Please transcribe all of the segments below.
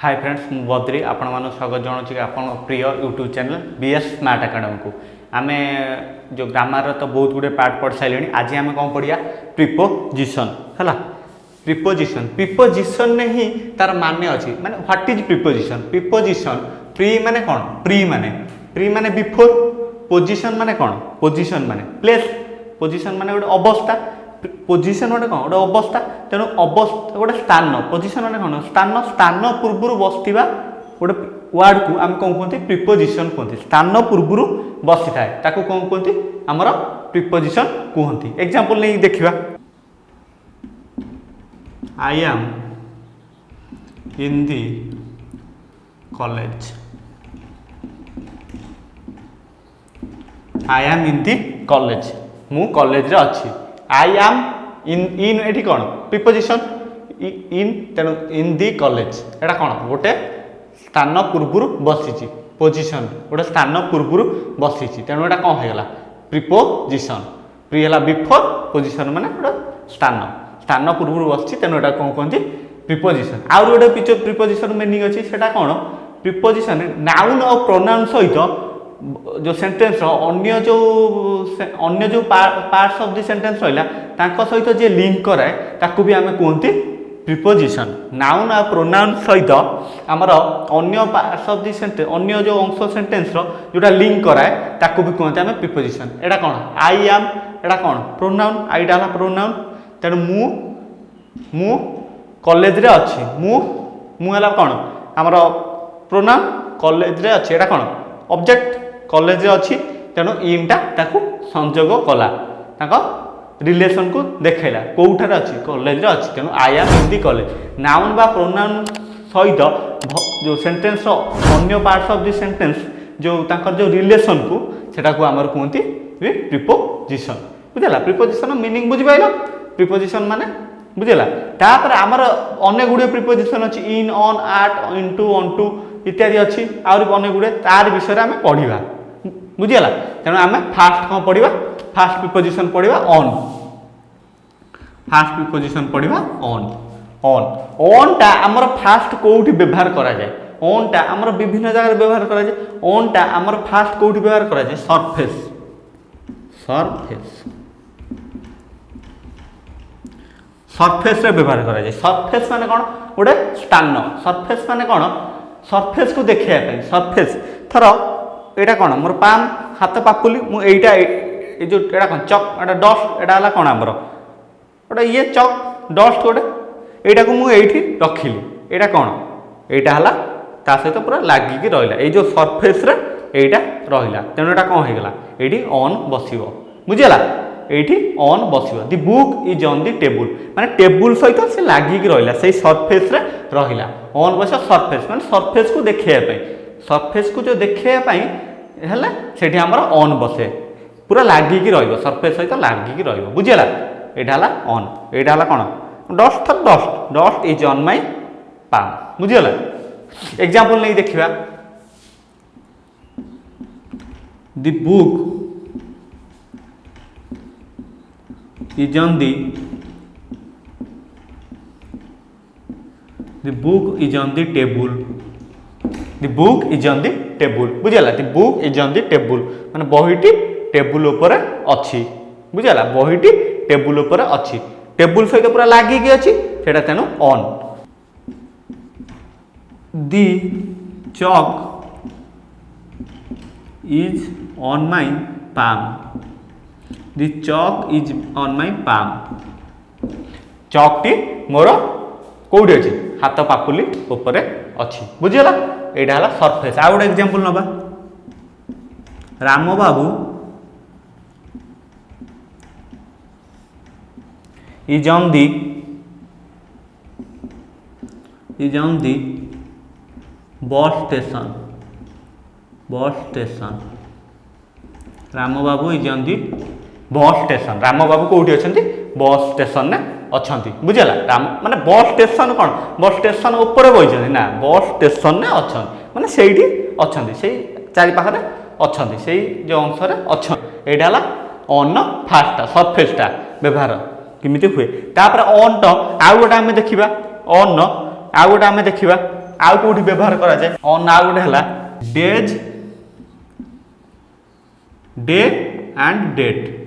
Hi friends मु बद्री आपण मान स्वागत जनाऊँ आपण प्रिय YouTube channel BS smart academy को आमे जो ग्रामर तो बहुत गुड़े पार्ट पढ़ सारे आज आम कौन पढ़िया प्रिपोजिशन है प्रिपोजिशन प्रिपोजिशन ने ही तार माने अच्छी माने what is preposition preposition pre माने कौन प्री माने बिफोर पोजिशन माने कौन पोजिशन माने प्लेस पोजिशन माने गोटे अवस्था पोजिशन गोटे कौन गोटे अवस्था तेणु अवस्था गोटे स्थान पोजिशन माने कौन स्थान स्थान पूर्व बसवा गोटे वार्ड को आम कौन कहते प्रिपोजिशन कहते स्थान पूर्व बसी थाए ताको कौन कहते आमर प्रिपोजिशन कहते एग्जांपल नहीं देखिबा I am in the college I am in the college मु कॉलेज रे अच्छी आई एम इन एठी कौन प्रिपोजिशन इन तेणु इन दी कॉलेज एटा कौन गोटे स्थान पूर्व बसी पोजिशन गोटे स्थान पूर्व बसी तेणु एटा कौन होगा प्रिपोजिशन प्री है बिफोर पोजिशन माने गोटे स्थान स्थान पूर्व बसी तेणु एटा कौन कहते प्रिपोजिशन आउ गोटे प्रिपोजिशन मीनिंग अच्छी से कौन प्रिपोजिशन नाउन और प्रोनाउन सहित जो सेंटेंस अन्य जो पार्ट्स ऑफ द सेंटेंस रहा सहित जे लिंक कराए ताकू भी आम कहते प्रिपोजिशन नाउन और प्रोनाउन सहित आमर अन्य पार्ट्स ऑफ द सेंटेंस अन्य जो अंश सेंटेंस जोटा लिंक कराए ताकू भी कहते हैं प्रिपोजिशन एटा कौन आई एम एटा कौन प्रोनाउन आईटा है प्रोनाउन तेणु मु कॉलेज रे अच्छी मु है कौन आमर प्रोनाउन कॉलेज रे अच्छी एटा कौन ऑब्जेक्ट कॉलेज रे अच्छी तेणु इनटा ताकू संयोग कला रिलेशन को देखला कौठार अच्छी कॉलेज रे अच्छी तेणु I am in the college noun बा प्रोनाउन सहित जो सेंटेंस अन्य पार्ट्स ऑफ द सेंटेंस जो तांकर जो रिलेशन को सेटा को आमर कहते प्रिपोजिशन बुझला प्रिपोजिशन मीनिंग बुझि पाइलो प्रिपोजिशन माने बुझला तापर आमर अनेक गुड़े प्रिपोजिशन अच्छी in on at into onto इत्यादि अच्छी आउरी अनेक गुड़े तार विषय आम पढ़ा बुझीगला तेणु आम फास्ट कौन पढ़ा फास्ट प्रिपोजिशन पढ़ा ऑन फास्ट प्रिपोजिशन पढ़ा ऑन ऑन ऑन टा आमर फास्ट कोठी व्यवहार करा जाए ऑन टा आमर विभिन्न जगह व्यवहार करा जाए ऑन टा आमर फास्ट कोठी व्यवहार करा जाए सरफेस सरफेस सरफेस रे व्यवहार करा जाए सरफेस माने कौन गोटे स्थान सरफेस माने कौन सरफेस को देखा सरफेस थर यहाँ कौन मोर पाम हाथ पापुली मुझा जो एटा कौन चक एटा डस्ट एटा कौन आमर गोटे ये चक डस्ट गोटे यहाँ को मुझे रखिली यहाँ कौन यहाँ है ता सहित पूरा लगिकी रहा ये जो सरफेस रे यहाँ रहा तेणु यहाँ कौन होगा ये ऑन बस बुझीगला ये ऑन बस the book is on the table माने टेबुल सहित से लगिकी रहा से सरफेस रे रहा ऑन बस सरफेस माने सरफेस को देखापी सरफेस को जो देखापी है से ऑन बसे पूरा लगिकी सरफेस सहित लगिकी बुझीगला यहाँ है ऑन यहाँ है कौन डस्ट थर dust dust is on my palm बुझीगला एग्जांपल नहीं देखिबा the book is on the book is on the table the book is on the table बुझला the book is on the table माने बहीटी table ऊपर अच्छी बुझला बहीटी table ऊपर अच्छी टेबुल सहित पूरा लागिकी अच्छी सेटा तेनु on the chalk is on my palm The chalk is on my palm. Chalk टी मोर कौटी अच्छी हाथ पापुली ऊपर अच्छी बुझीगला यहाँ है सरफेस आउ गोटे एग्जांपल नवा Ram Babu is on the bus station Ram Babu is on the bus station Ram बाबू कौटी अच्छा बस स्टेशन ने अच्छा बुझीगला राम माने बस स्टेशन कौन बस स्टेशन ऊपर बही ना बस स्टेशन ने अच्छा माने से अच्छा से चारिपाखे अच्छा से जो अंश अच्छा यहाँ है ऑन फास्ट सरफेसटा व्यवहार किमिति हुए तापर ऑन तो आउ गोटे आम देखा ऑन आउ गोटे आम देखा आउ कोठी व्यवहार करा जाए ऑन आउ गोटे हला days day and date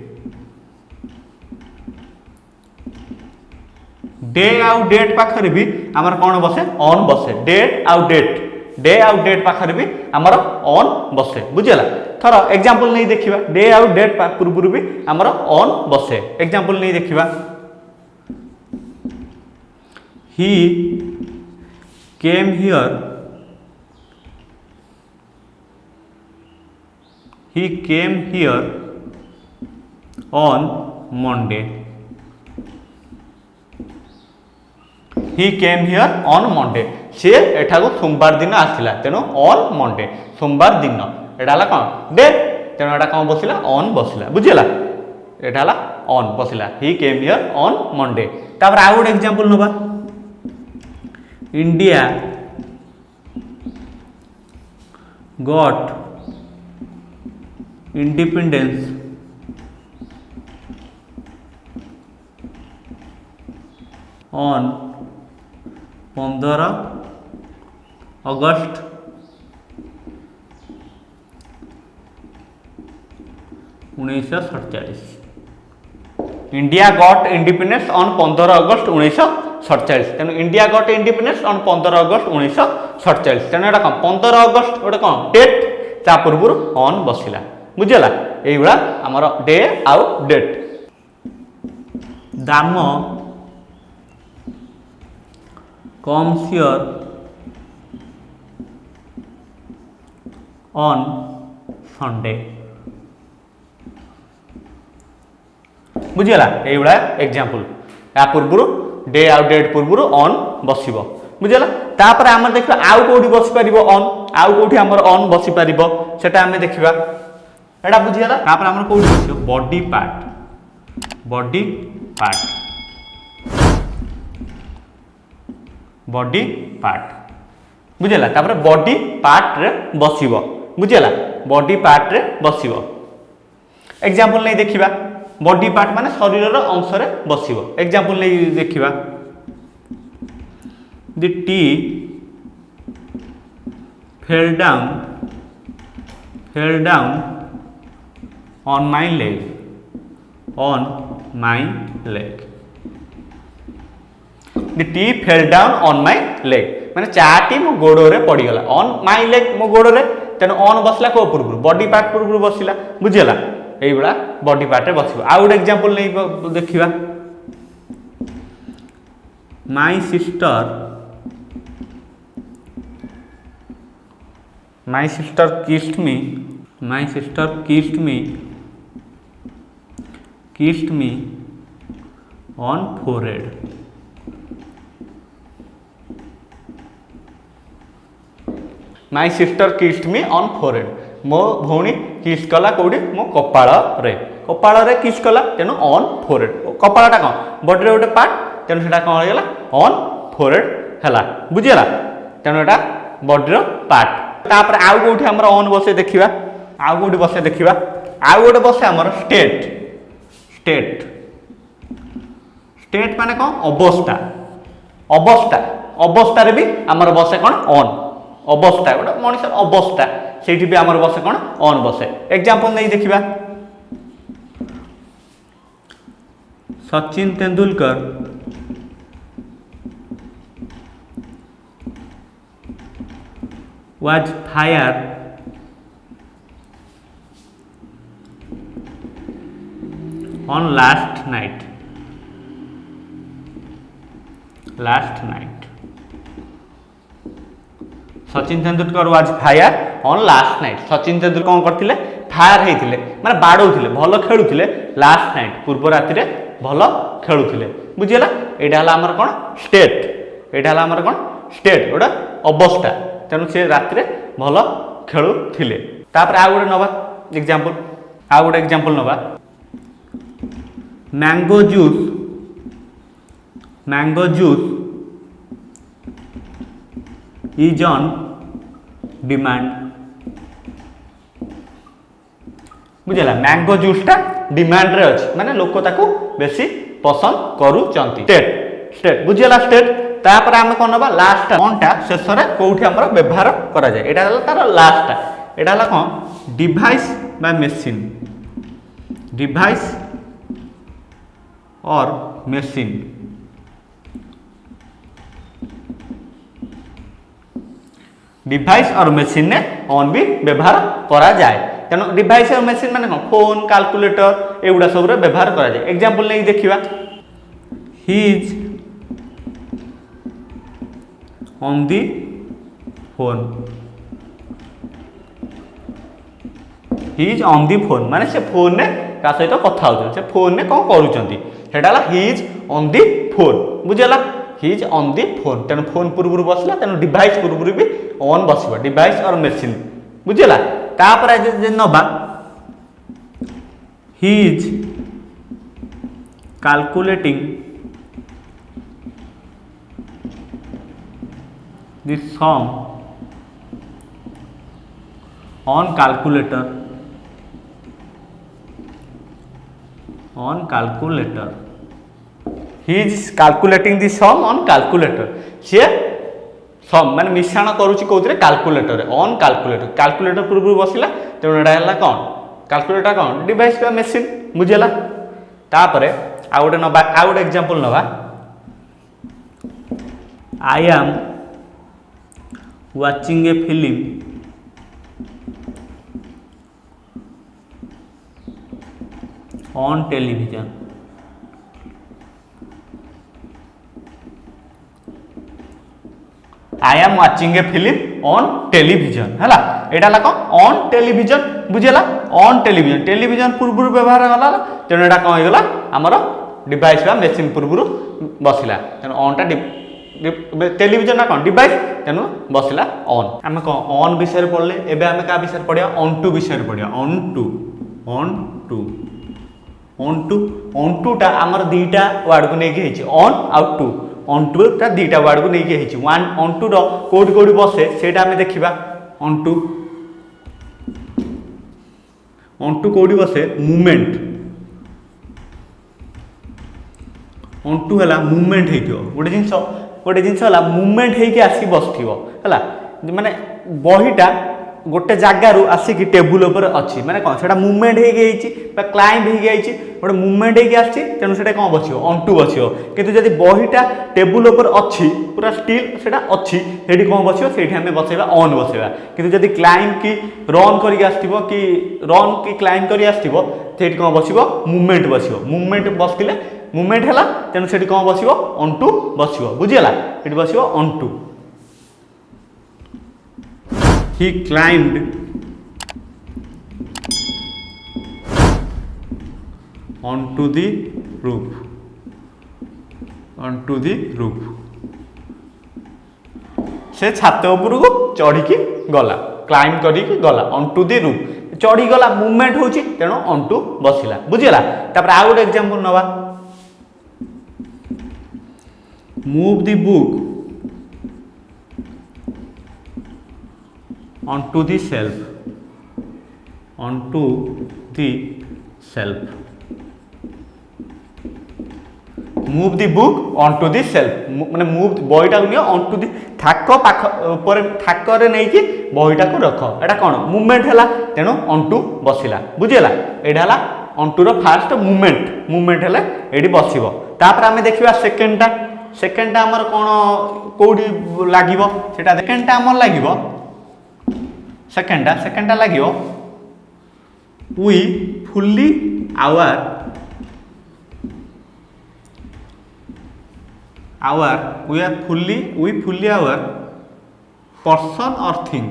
day आउ डेट पाखरे भी आमर कौन बसे ऑन बसे डेट आउ डेट पाखरे भी आमर ऑन बसे बुझेला थर एग्जांपल नहीं देखिबा डे आउ डेट पूर्व भी आमर ऑन बसे एग्जांपल नहीं देखिबा he came here on Monday he came here on Monday सी एठा को सोमवार दिन आसला तेणु ऑन मंडे सोमवार दिन एटा कौन डे तेणु एटा कौन बसला ऑन बसला बुझेला एटा ऑन बसला ही केम हियर ऑन मंडे तापर आ गोटे एग्जांपल नबा India got independence on 15 August 1947 India got independence on 15 अगस्त 1947 तेणु इंडिया गॉट इंडिपेंडेंस ऑन 15 अगस्त 1947 तेणु एटा कौन 15 अगस्त गोटे कौन डेट ता पूर्व ऑन बसिला बुझेला एइबा हमर डे आउ डेट दाम comes here on Sunday बुझीगला एइबा एग्जांपल या पूर्व डे आउ डेट पूर्व ऑन बसिबो बुझीगला तापर हम देखिबा आउ कोठी बसि परिबो ऑन आउ कोठी हमर ऑन बसि परिबो सेटा हम देखिबा एटा बुझीगला तापर हमर कोठी बसिबो बॉडी पार्ट बुझेला तापर बॉडी पार्ट रे बसिबो बुझेला बॉडी पार्ट रे बसिबो एग्जांपल नहीं देखिबा बॉडी पार्ट माने शरीर रो अंश रे बसिबो एग्जांपल नहीं देखिबा the T fell down on my leg the tea fell down on my leg माने चाटी मो गोड़ रे पड़ी गला on my leg मो गोड़ रे तेन on बसला को पूर्व बॉडी पार्ट पूर्व बसला बुझेला एई बडा बॉडी पार्ट रे बसिबो आ गुड एग्जांपल नै देखिबा my sister kissed me on forehead my sister kissed me on forehead मो भौणी किस कला कोडी मो कपाळ रे किस कला तेनो ऑन फोरहेड कपाळटा कोन बॉडी रे गोटे पार्ट तेनो सेटा कोन होयला ऑन फोरहेड हला बुझियला तेनो एटा बॉडी रो पार्ट तापर आउ कोठी हमर ऑन बसे देखिबा आउ कोठी बसे देखिबा आउ गोटे बसे हमर स्टेट माने कोन अवस्था रे भी हमर बसे कोन ऑन अवस्था गोटे मनुष्य अवस्था सेठी भी हमर बसे कोन ऑन बसे एग्जांपल नहीं देखिबा Sachin Tendulkar was fired on last night Sachin Tendulkar was fire on last night Sachin Tendulkar कौन करथिले फायर हेतिले माने बाडौथिले भलो खेलुथिले लास्ट नाइट पूर्व राति रे भलो खेलुथिले बुझियला एटा हला हमर कोन स्टेट ओडा अवस्था तेनु से राति रे भलो खेलुथिले तापर आ गोटे नबा एग्जांपल नबा mango juice is on demand बुझला मैंगो जूस टा डिमांड रे अछि माने लोक ताको बेसी पसंद करू चंती स्टेट बुझला स्टेट तापर आम कौन ना लास्ट ऑनटा शेष में कौटी आम व्यवहार करा जाए एटा तार लास्ट एटा कौन डिवाइस बा मेसीन डिवाइस और मेसीन डिवाइस और मेसीन ने ऑन भी व्यवहार करा जाए तेणु डिवाइस और मेसीन माने कौन फोन कैलकुलेटर एगुड़ा सब व्यवहार करा जाए एग्जांपल नहीं देखिबा his on the phone his on the phone माने से फोन ने का सहित कथा होउछ से फोन ने कौन करूचंती सेटा ला हिज ऑन दी फोन बुझला हिज ऑन दी फोन तेणु फोन पूर्व बसला तेणु डिवाइस पूर्व भी ऑन बसबा डिवाइस और मेसीन बुझला तापर जे नबा his calculating the sum on calculator he is calculating the sum on calculator से सम माने मिश्रण करूची कोथरे कैलकुलेटर ऑन कैलकुलेटर कैलकुलेटर पूर्व बसिला तेणु एटा हला कोन कैलकुलेटर कोन डिवाइस का मशीन बुझेला तापरे आ गोटे नबा आ गोटे एग्जांपल नबा I am watching a film on television I am watching a film on television हैला एटा ला कोन on television बुझेला on television टेलीविजन पूर्व व्यवहार गला तेणु एटा कोन होइगला हमर डिवाइस बा मशीन पूर्व बसिला तेणु ऑन टा टेलीविजन ना कौन डिवाइस तेणु बसला ऑन आम कौन ऑन विषय पढ़ले एबे आम क्या विषय पढ़िया ऑन टू विषय पढ़िया ऑन टू टा आमर दीटा वर्ड को लेकिन ऑन आउ टू ऑन टू टा दीटा वर्ड को लेकिन वन ऑन टू रो कोड कोड बसे सेटा आम देखिबा ऑन टू कोडी बसे मूवमेंट ऑन टू है मूवमेंट हो गोटे जिनस मूवमेंट होगी आसिक बसथिबो है माने बहीटा गोटे जगार आसिक टेबुल उपर अच्छी माने कौन से मूवमेंट होगी क्लाइंब होगी गोटे मूवमेंट होगी आसी तेणु से कौन बसो ऑन टू बसो किंतु जब बहीटा टेबुल उपर अच्छी पूरा स्टिल से अच्छी से कौन बसो से आम बसैबा ऑन बसैबा किंतु जब क्लाइंब कि रन करके आसो कि रन कि क्लाइंब कर आसो से कौन बसो मूवमेंट बसो मूवमेंट बसले मूवमेंट है तेणु से कौन बसो ऑन टू बसो बुझीगला ये बसो onto he climbed onto the roof से छात उपरको चढ़ी गला क्लाइंब करिकी गला onto the roof चढ़ी गला मूवमेंट होची तेणु onto बसिला बुझीगला तापर आ गोटे एग्जांपल नवा move the book onto the shelf move the book onto the shelf माने move बहीटा को नियो onto the थाक पाख ऊपर थाक रे नै कि बहीटा को रख एटा कोन मूवमेंट हैला तेनो onto बसिला बुझिला एटा हैला onto रो फास्ट मूवमेंट हैला एडी बसिबो तापर हमें देखिबा सेकंड टा हमर कोन कोडी लागिबो सेटा सेकंड टा हमर लागिबो सेकंड लगे we fully our we fully our person or thing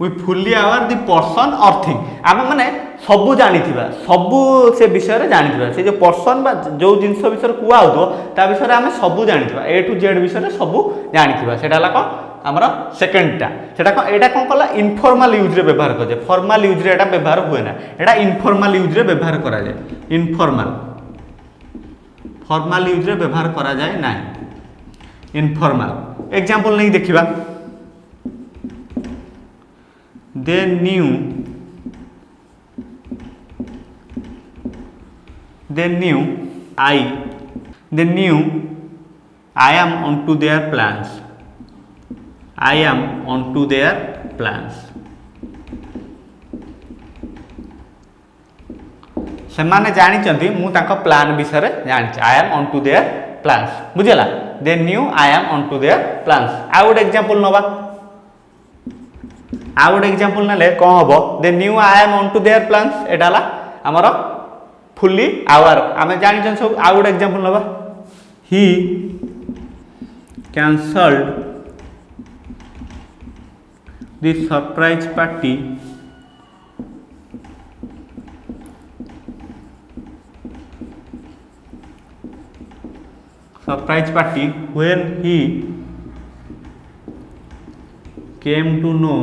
we fully our the person or thing um मैंने सबू जानी सबू से विषय जानी से जो पर्सन बा जो जिनस विषय कुआ हो ता विषय आम सबू जानी ए टू जेड विषय सबू जानी से कौन आमर सेकेंडटा से यहाँ कौन कला इनफॉर्मल यूज रे व्यवहार कर फॉर्मल यूज रे एटा व्यवहार हुए ना एटा इनफॉर्मल यूज रे व्यवहार करा जाए फॉर्मल यूज रे व्यवहार करा जाए ना इनफॉर्मल एग्जांपल नहीं देखिबा they knew they knew I they knew I am onto their plans. I am onto their plans. ସେମାନେ ଜାଣିଛନ୍ତି ମୁଁ ତାଙ୍କ ପ୍ଲାନ୍ ବିଷୟରେ ଜାଣିଛି। I am onto their plans ବୁଝିଲା। they knew I am onto their plans। ଆଉ ଗୋଟେ ଏକ୍ସାମ୍ପଲ ନବା। ଆଉ ଗୋଟେ ଏକ୍ସାମ୍ପଲ ନେଲେ କ'ଣ ହବ? they knew I am onto their plans ଏଟା ହେଲା ଆମର fully aware। ଆମେ ଜାଣିଛନ୍ତି ସବୁ। ଆଉ ଗୋଟେ ଏକ୍ସାମ୍ପଲ ନବା। he cancelled the surprise party when he came to know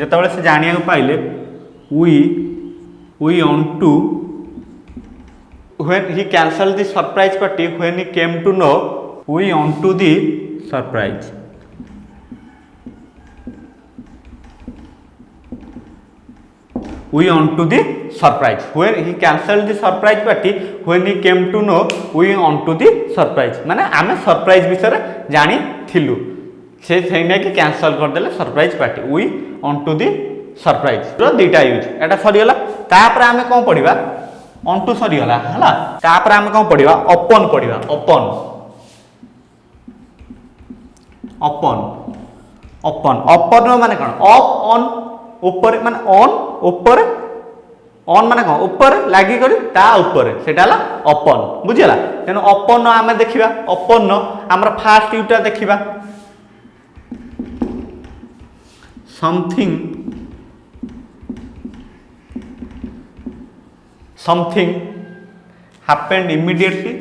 ଯେତେବେଳେ ସେ ଜାଣିବାକୁ ପାଇଲେ we on to when he cancelled the surprise party when he came to know we on to the surprise। we on to the surprise when he cancelled the surprise party when he came to know we on to the surprise माने आमे surprise विषय जानी थिलु से थैने कि cancel कर देले surprise party we on to the surprise रो दुईटा यूज एटा सरी गला। तापर आमे कोन पढिबा on to सरी गला हला। तापर आमे कोन पढिबा upon पढिबा upon माने कोन up on ऊपर माने ऑन ऊपर ऑन माने कोन ऊपर लागि करी ता ऊपर सेटा हला upon बुझिला। तेनो upon आमे देखिबा upon हमर फास्ट यूटा देखिबा something happened immediately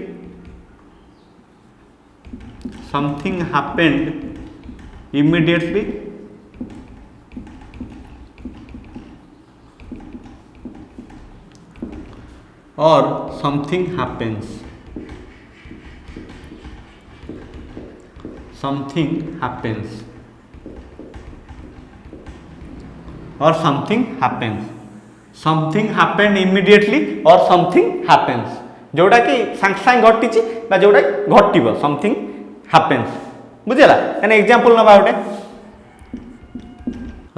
or something happens or something happened immediately or something happens जोटा कि सांग सांग घटिची बा जोटा घटिबो something happens बुझिला। एन एग्जांपल नबा गोटे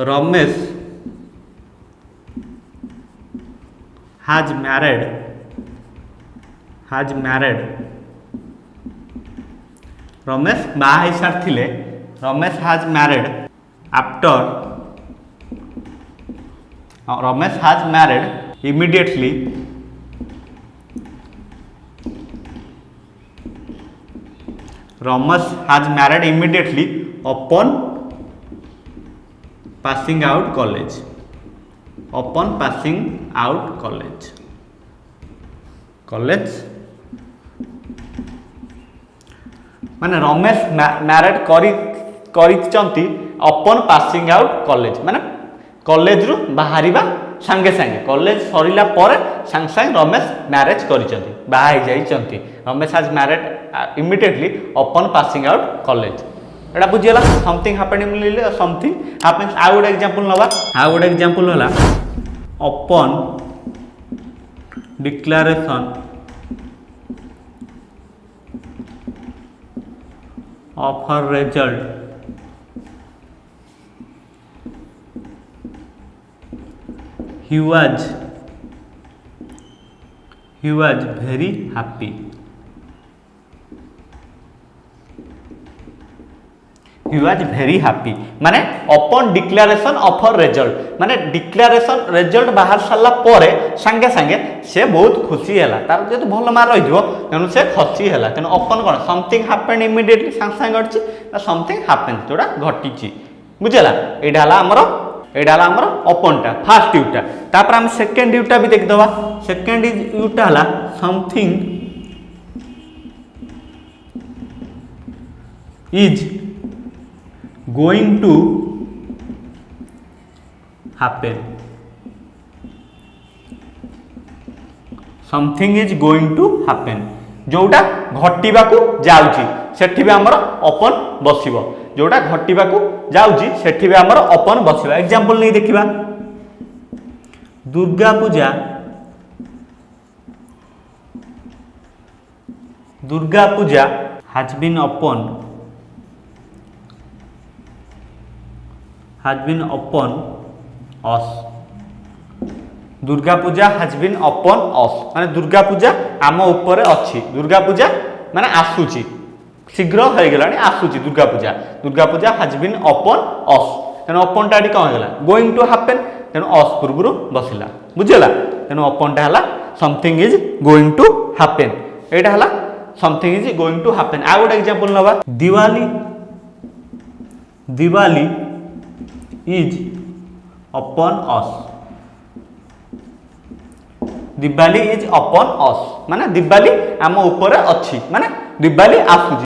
रमेश has married रमेश बाहा सारथिले Ramesh has married after Ramesh has married immediately upon passing out college माने रमेश मैरिड करिचंती अपन पासिंग आउट कॉलेज माने कॉलेज रु बाहरिबा संगे संगे कॉलेज सरिला पर संग संग रमेश मैरिज करिचंती बाहाई जाइचंती रमेश हैज मैरिड इमीडिएटली अपन पासिंग आउट कॉलेज एटा बुझियला। Something happened immediately or something happens. A good example नबा। आ गुड एग्जांपल होला अपन declaration of her result he was very happy माने upon declaration of her result माने declaration result बाहर साला परे संगे संगे से बहुत खुशी हैला तार जे भल मार रहि दियो तेनु से खुशी हैला तेनु upon कोन समथिंग हैपेंड इमीडिएटली संग संग घटची ना समथिंग हैपेंस जोडा घटिची बुझला। एडा हला हमर upon टा फर्स्ट यूटा। तापर हम सेकंड यूटा भी देख दवा। सेकंड यूटा हला something is going to happen something is going to happen जोटा घटिबा को जाउची सेठी भी हमर अपन बसिबो जोटा घटिबाकू जाउची सेठी भी हमर अपन बसिबो एग्जांपल नहीं देखिबा Durga Puja has been upon us Durga Puja has been upon us माने दुर्गा पूजा आम ऊपर अच्छी दुर्गा पूजा माने आसुची शीघ्र हो गलानी आसुची Durga Puja has been upon us तेणु upon टा कौन है going to happen तेणु us पूर्व बसिला बुझेला तेणु upon टा हला something is going to happen एटा हला something is going to happen आ गोटे एग्जांपल नबा Diwali is upon us Diwali is upon us माने दिवाली आम ऊपर अच्छी माने दिवाली आसुची